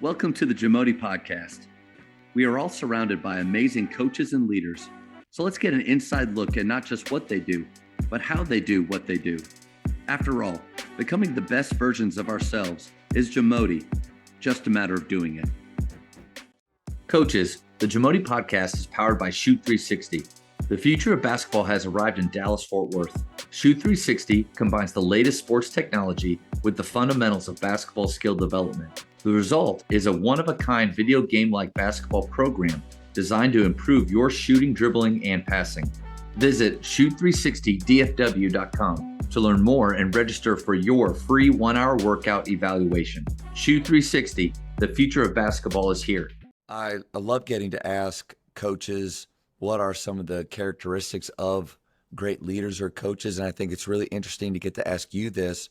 Welcome to the Jamodi Podcast. We are all surrounded by amazing coaches and leaders, so let's get an inside look at not just what they do, but how they do what they do. After all, becoming the best versions of ourselves is Jamodi, just a matter of doing it. Coaches, the Jamodi Podcast is powered by Shoot 360. The future of basketball has arrived in Dallas-Fort Worth. Shoot 360 combines the latest sports technology with the fundamentals of basketball skill development. The result is a one-of-a-kind video game-like basketball program designed to improve your shooting, dribbling, and passing. Visit shoot360dfw.com to learn more and register for your free 1-hour workout evaluation. Shoot 360, the future of basketball is here. I love getting to ask coaches what are some of the characteristics of great leaders or coaches, and I think it's really interesting to get to ask you this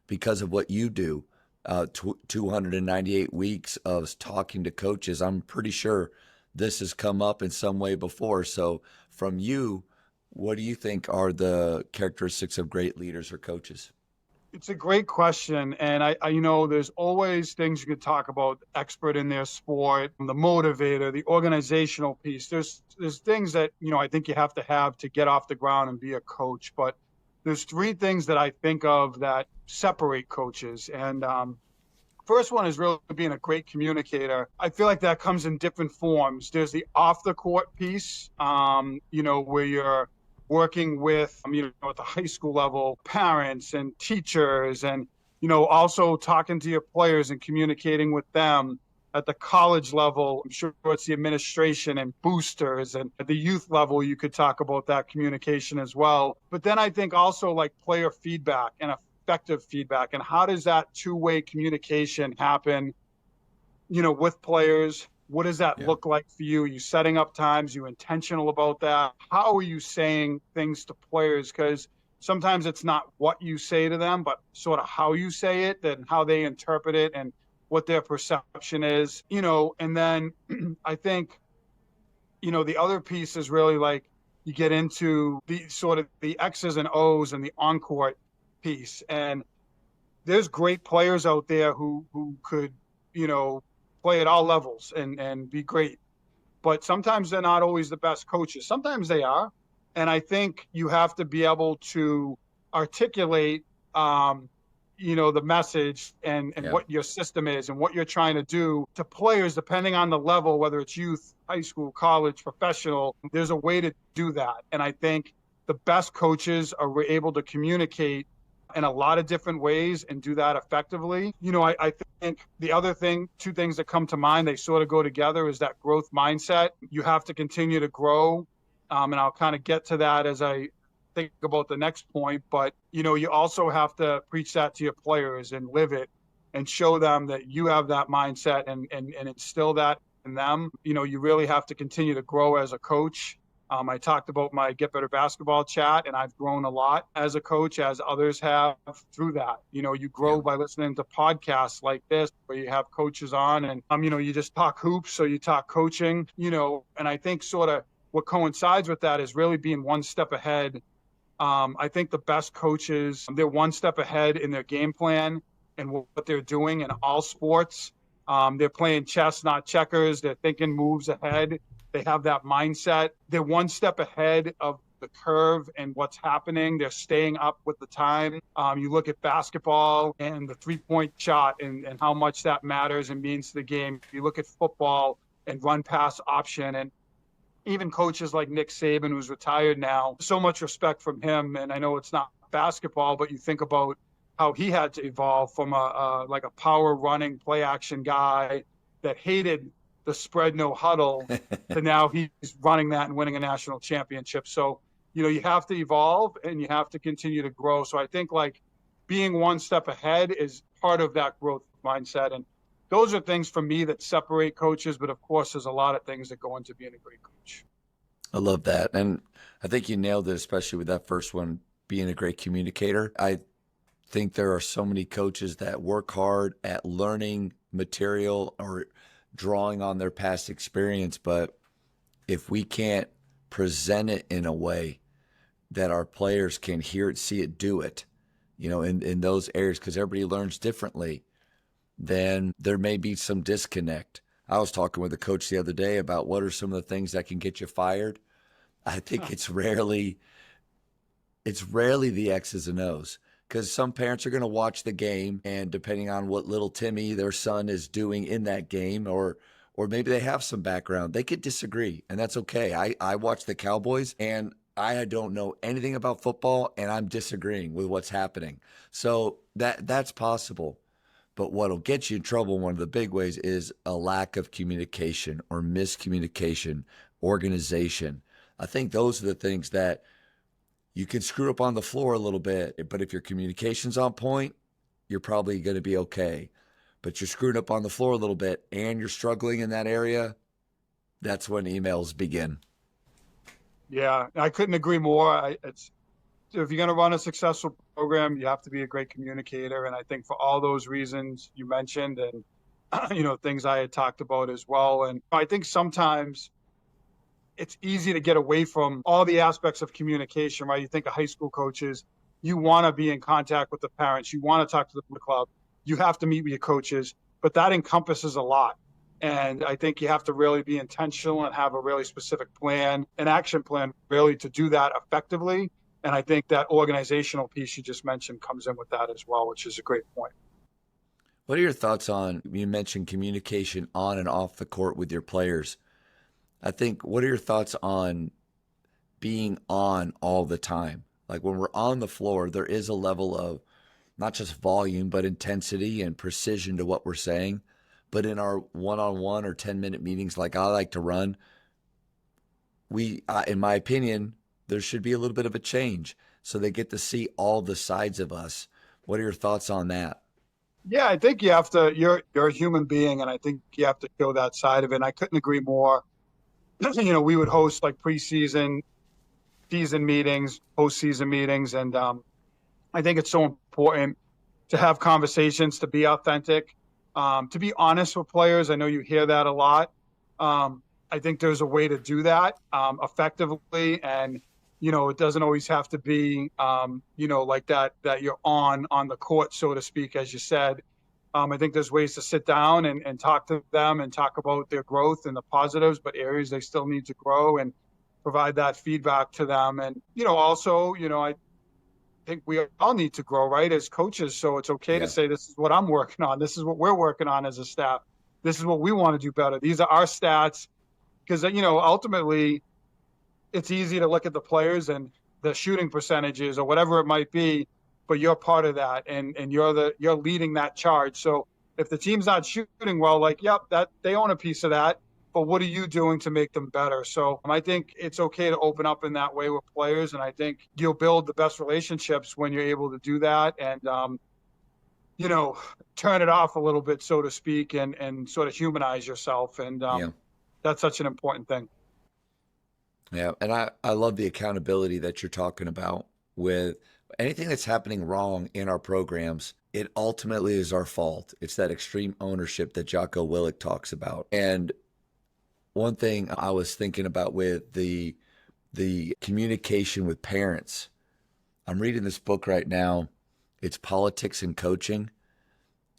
because of what you do. 298 weeks of talking to coaches. I'm pretty sure this has come up in some way before. So from you, what do you think are the characteristics of great leaders or coaches? It's a great question. And I there's always things you could talk about, expert in their sport, the motivator, the organizational piece. There's things that, I think you have to get off the ground and be a coach. But there's three things that I think of that separate coaches. And first one is really being a great communicator. I feel like that comes in different forms. There's the off the court piece, where you're working with, at the high school level, parents and teachers, and, also talking to your players and communicating with them. At the college level, I'm sure it's the administration and boosters, and at the youth level, you could talk about that communication as well. But then I think also like player feedback and effective feedback, and how does that two-way communication happen, with players? What does that look like for you? Are you setting up times? Are you intentional about that? How are you saying things to players? Because sometimes it's not what you say to them, but sort of how you say it and how they interpret it and what their perception is, and then I think, the other piece is really like you get into the sort of the X's and O's and the on-court piece. And there's great players out there who could, play at all levels and be great. But sometimes they're not always the best coaches. Sometimes they are. And I think you have to be able to articulate the message and what your system is and what you're trying to do to players, depending on the level, whether it's youth, high school, college, professional. There's a way to do that. And I think the best coaches are able to communicate in a lot of different ways and do that effectively. I think the other thing, two things that come to mind, they sort of go together, is that growth mindset. You have to continue to grow. And I'll kind of get to that as I think about the next point, but you also have to preach that to your players and live it and show them that you have that mindset and instill that in them. You really have to continue to grow as a coach. I talked about my Get Better Basketball chat, and I've grown a lot as a coach, as others have through that. You grow by listening to podcasts like this, where you have coaches on and, you just talk hoops, so you talk coaching, and I think sort of what coincides with that is really being one step ahead. I think the best coaches, they're one step ahead in their game plan and what they're doing in all sports. They're playing chess, not checkers. They're thinking moves ahead. They have that mindset. They're one step ahead of the curve and what's happening. They're staying up with the time. You look at basketball and the three-point shot and how much that matters and means to the game. You look at football and run-pass option, and even coaches like Nick Saban, who's retired now, so much respect from him. And I know it's not basketball, but you think about how he had to evolve from a power running play action guy that hated the spread no huddle to now he's running that and winning a national championship. So, you have to evolve and you have to continue to grow. So I think like being one step ahead is part of that growth mindset. And those are things for me that separate coaches. But of course, there's a lot of things that go into being a great coach. I love that. And I think you nailed it, especially with that first one, being a great communicator. I think there are so many coaches that work hard at learning material or drawing on their past experience. But if we can't present it in a way that our players can hear it, see it, do it, in those areas, because everybody learns differently, then there may be some disconnect. I was talking with a coach the other day about what are some of the things that can get you fired. I think it's rarely the X's and O's, because some parents are going to watch the game, and depending on what little Timmy, their son, is doing in that game, or maybe they have some background, they could disagree, and that's okay. I watch the Cowboys, and I don't know anything about football, and I'm disagreeing with what's happening. So that's possible. But what'll get you in trouble, one of the big ways, is a lack of communication or miscommunication, organization. I think those are the things that you can screw up on the floor a little bit, but if your communication's on point, you're probably going to be okay. But you're screwing up on the floor a little bit and you're struggling in that area, that's when emails begin. Yeah, I couldn't agree more. If you're going to run a successful program, you have to be a great communicator. And I think for all those reasons you mentioned, and things I had talked about as well. And I think sometimes it's easy to get away from all the aspects of communication, right? You think of high school coaches, you want to be in contact with the parents, you want to talk to the club, you have to meet with your coaches, but that encompasses a lot. And I think you have to really be intentional and have a really specific plan, an action plan, really, to do that effectively. And I think that organizational piece you just mentioned comes in with that as well, which is a great point. What are your thoughts on, you mentioned communication on and off the court with your players? I think, what are your thoughts on being on all the time? Like when we're on the floor, there is a level of not just volume, but intensity and precision to what we're saying. But in our one-on-one or 10-minute meetings, like I like to run, in my opinion, there should be a little bit of a change so they get to see all the sides of us. What are your thoughts on that? Yeah, I think you have to, you're a human being, and I think you have to show that side of it. And I couldn't agree more. We would host like preseason, season meetings, postseason meetings. And I think it's so important to have conversations, to be authentic, to be honest with players. I know you hear that a lot. I think there's a way to do that effectively. And, it doesn't always have to be, like that you're on the court, so to speak, as you said. I think there's ways to sit down and talk to them and talk about their growth and the positives, but areas they still need to grow, and provide that feedback to them. And, also, I think we all need to grow, right, as coaches. So it's okay to say, this is what I'm working on. This is what we're working on as a staff. This is what we want to do better. These are our stats. Because, ultimately, it's easy to look at the players and the shooting percentages or whatever it might be, but you're part of that, and you're leading that charge. So if the team's not shooting well, that they own a piece of that, but what are you doing to make them better? So I think it's okay to open up in that way with players, and I think you'll build the best relationships when you're able to do that, and turn it off a little bit, so to speak, and sort of humanize yourself, and that's such an important thing. Yeah, and I love the accountability that you're talking about with anything that's happening wrong in our programs. It ultimately is our fault. It's that extreme ownership that Jocko Willink talks about. And one thing I was thinking about with the communication with parents, I'm reading this book right now. It's Politics and Coaching,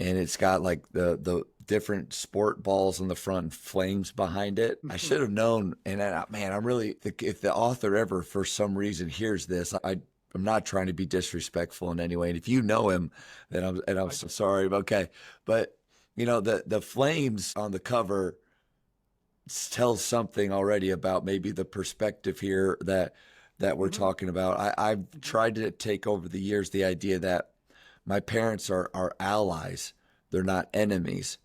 and it's got like the different sport balls on the front and flames behind it. I should have known. And man, I'm really, if the author ever for some reason hears this, I'm not trying to be disrespectful in any way. And if you know him, then I'm so sorry. Okay. But the flames on the cover tells something already about maybe the perspective here that we're talking about. I've tried to take over the years the idea that my parents are allies. They're not enemies.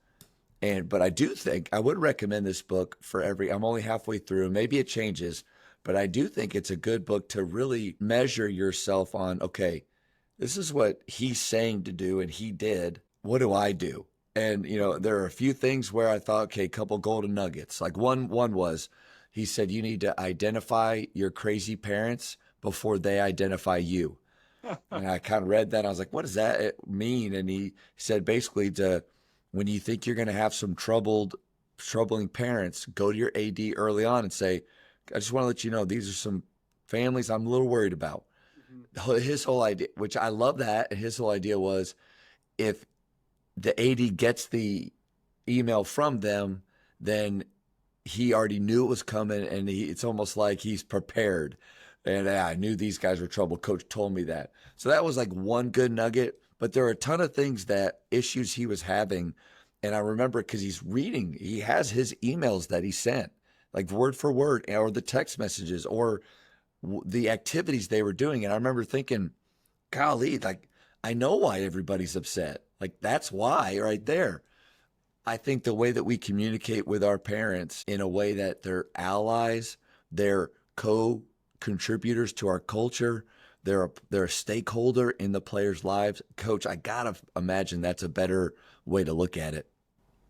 But I do think I would recommend this book for I'm only halfway through. Maybe it changes, but I do think it's a good book to really measure yourself on, okay, this is what he's saying to do and he did. What do I do? And, there are a few things where I thought, okay, a couple golden nuggets. Like one was, he said, you need to identify your crazy parents before they identify you. And I kind of read that. I was like, what does that mean? And he said, basically, when you think you're going to have some troubling parents, go to your AD early on and say, I just want to let you know, these are some families I'm a little worried about. Mm-hmm. His whole idea, which I love that, and his whole idea was, if the AD gets the email from them, then he already knew it was coming, and it's almost like he's prepared. And I knew these guys were trouble. Coach told me that. So that was like one good nugget. But there are a ton of things that issues he was having. And I remember because he has his emails that he sent, like word for word, or the text messages, or the activities they were doing. And I remember thinking, golly, like, I know why everybody's upset. Like, that's why right there. I think the way that we communicate with our parents in a way that they're allies, they're co-contributors to our culture, they're a stakeholder in the players' lives. Coach, I gotta imagine that's a better way to look at it.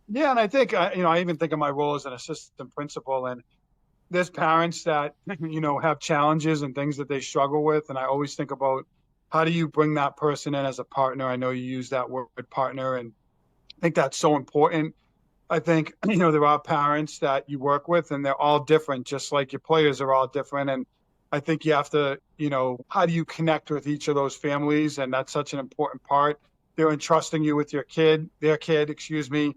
Yeah, and I think I even think of my role as an assistant principal, and there's parents that have challenges and things that they struggle with, and I always think about how do you bring that person in as a partner. I know you use that word partner, and I think that's so important. I think there are parents that you work with, and they're all different, just like your players are all different. And I think you have to, how do you connect with each of those families? And that's such an important part. They're entrusting you with their kid, excuse me,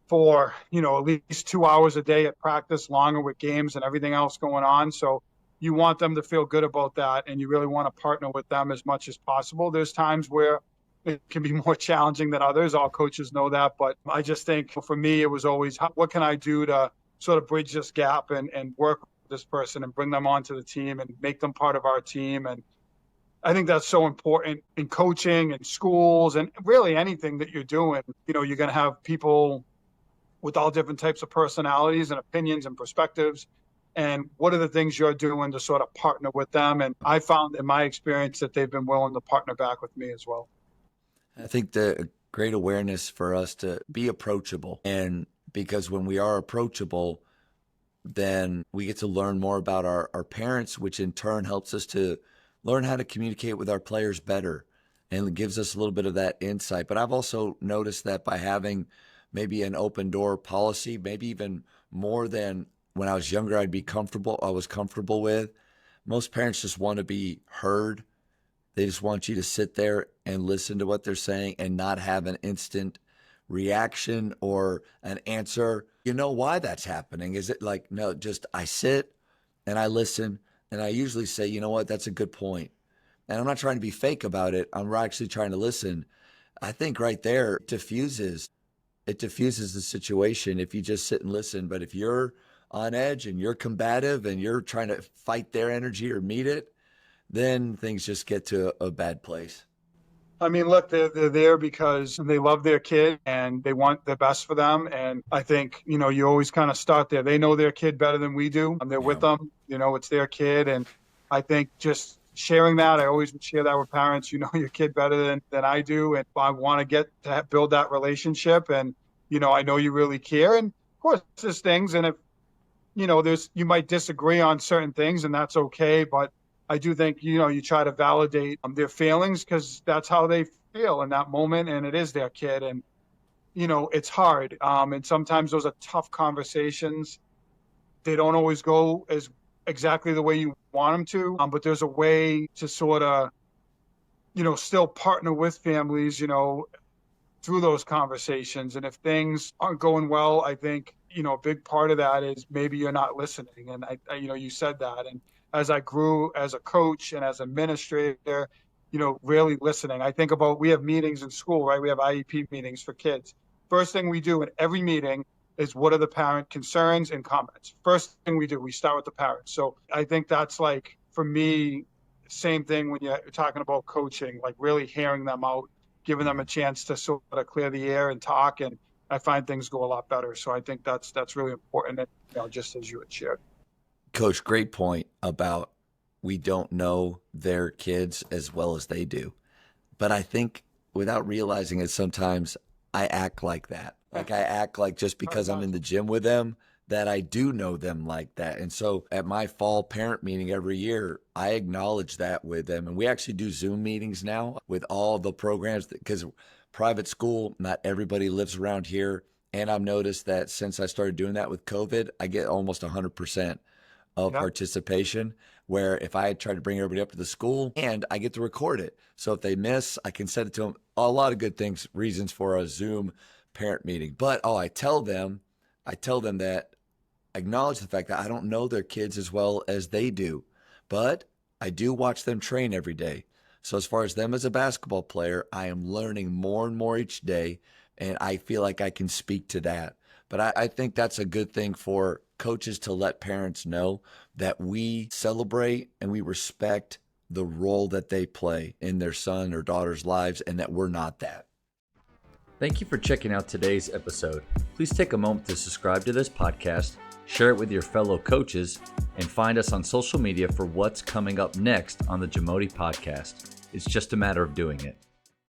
for at least 2 hours a day at practice, longer with games and everything else going on. So you want them to feel good about that, and you really want to partner with them as much as possible. There's times where it can be more challenging than others. All coaches know that, but I just think for me it was always, what can I do to sort of bridge this gap and work with this person and bring them onto the team and make them part of our team. And I think that's so important in coaching and schools and really anything that you're doing. You're going to have people with all different types of personalities and opinions and perspectives. And what are the things you're doing to sort of partner with them? And I found in my experience that they've been willing to partner back with me as well. I think the great awareness for us to be approachable. And because when we are approachable, then we get to learn more about our parents, which in turn helps us to learn how to communicate with our players better and gives us a little bit of that insight. But I've also noticed that by having maybe an open door policy, maybe even more than when I was younger, I was comfortable with. Most parents just want to be heard. They just want you to sit there and listen to what they're saying and not have an instant reaction or an answer. You know why that's happening? Is it like, no, just I sit and I listen and I usually say, you know what, that's a good point. And I'm not trying to be fake about it. I'm actually trying to listen. I think right there it diffuses the situation if you just sit and listen. But if you're on edge and you're combative and you're trying to fight their energy or meet it, then things just get to a bad place. I mean, look, they're there because they love their kid and they want the best for them. And I think, you always kind of start there. They know their kid better than we do. They're with them, it's their kid. And I think just sharing that, I always would share that with parents. You know your kid better than I do. And I want to get to build that relationship. And, I know you really care. And of course, there's things. And if, you might disagree on certain things, and that's okay. But I do think, you try to validate their feelings because that's how they feel in that moment. And it is their kid. And, it's hard. And sometimes those are tough conversations. They don't always go as exactly the way you want them to. But there's a way to sort of, still partner with families, through those conversations. And if things aren't going well, I think, a big part of that is maybe you're not listening. And you said that. And as I grew as a coach and as an administrator, really listening. I think about, we have meetings in school, right? We have IEP meetings for kids. First thing we do in every meeting is, what are the parent concerns and comments? First thing we do, we start with the parents. So I think that's like, for me, same thing when you're talking about coaching, like really hearing them out, giving them a chance to sort of clear the air and talk. And I find things go a lot better. So I think that's really important. And, just as you had shared. Coach, great point about we don't know their kids as well as they do. But I think without realizing it, sometimes I act like that. Like I act like just because I'm in the gym with them, that I do know them like that. And so at my fall parent meeting every year, I acknowledge that with them. And we actually do Zoom meetings now with all the programs because private school, not everybody lives around here. And I've noticed that since I started doing that with COVID, I get almost 100% of participation, where if I try to bring everybody up to the school and I get to record it. So if they miss, I can send it to them. A lot of good things, reasons for a Zoom parent meeting. But I tell them that acknowledge the fact that I don't know their kids as well as they do, but I do watch them train every day. So as far as them as a basketball player, I am learning more and more each day, and I feel like I can speak to that. But I think that's a good thing for coaches to let parents know that we celebrate and we respect the role that they play in their son or daughter's lives, and that we're not that. Thank you for checking out today's episode. Please take a moment to subscribe to this podcast, share it with your fellow coaches, and find us on social media for what's coming up next on the Jamodi Podcast. It's just a matter of doing it.